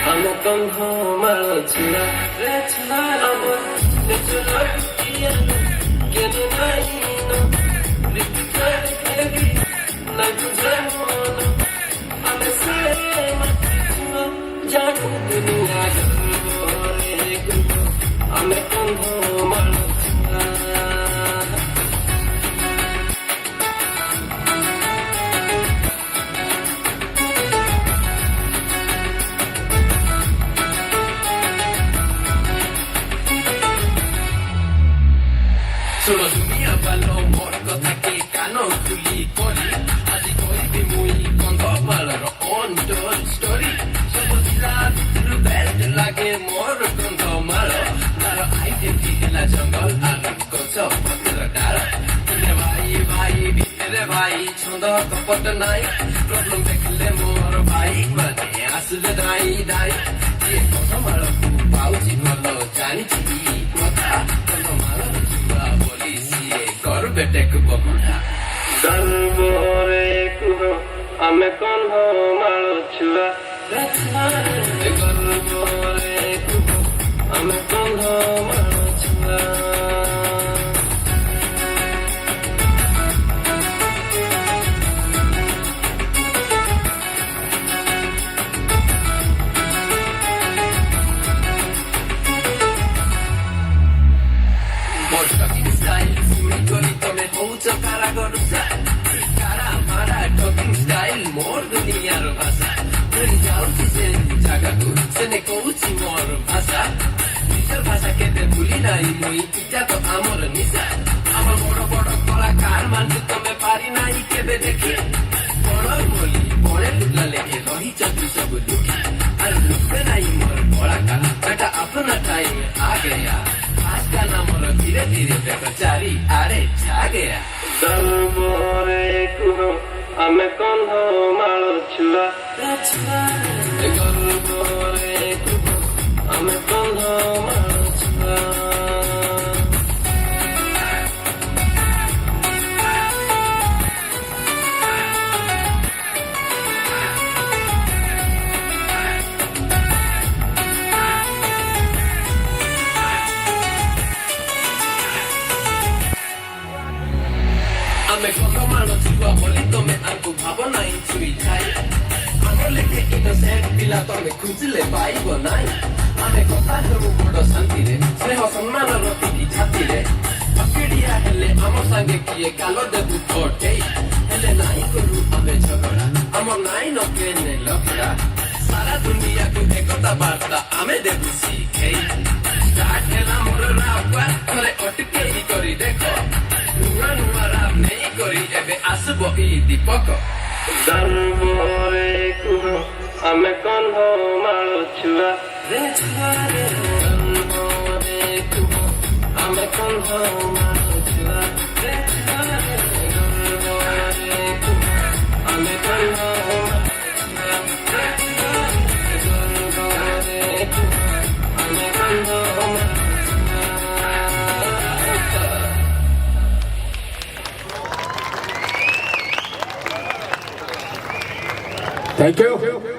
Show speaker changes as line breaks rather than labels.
I'm a gun home, I'm let's not, I'm a little lucky, get a night, little baby, like a diamond, I'm a same, Janu Dunia, I'm a gun home, I'm Solo dunia balo mor kotha ke kano khuli kori aji koibi mui kondo malaro on told story sobo dila bitru best lage mor kondo malo naro identity la jungle alu ko so patra dara tune bhai bitere bhai chondo kapat nai problem dekhle mor bhai bane asle dai ye kondo malo pauji malo jani chi kotha kondo malo Betek Boguda Darbore Kuho Ame Konho Malo Chua Darbore Kuho Ame Konho Malo Chua Cara gorusa, cara mara talking style, more dunia ro bhasha. Bhuli jao kise jaga tu, sene kouchi more bhasha. Nijor bhasha kete bhuli nai mui, ita to amor nisa. Amar bodo bodo kolakar manju tome pari nai kebe dekhi. Bodo boli, bode lugla lekhe rahi chatu sab lukhi. Ar lukhe nai more kolakar, beta apna time aa gaya. आज का नाम और धीरे धीरे बेचारी आरे छा गया Darbore Kuho Ame Konho Malo Chua Darbore Kuho Ame Konho Malo Chua Ame kono mano chua bolito me anku bhavana chui thai Amo leke innocent pila tome khujile paibo nai Ame kotha haru bodo shanti re sneha samman roti ki chhati re Pakidiya hele amo sange kiye galo debu thotei hele nai koru ame jhagada amo nai no kene lokda sara duniya ko ekota barta ame debu sikhei start hela mor rawa kore otke hi kori dekho Nua nua rap nahi kori ebe asbo I dipako Darbore Kuho Ame Konho Malo Chua Darbore Kuho Ame Konho Malo Chua Darbore Kuho Ame Konho
Thank you.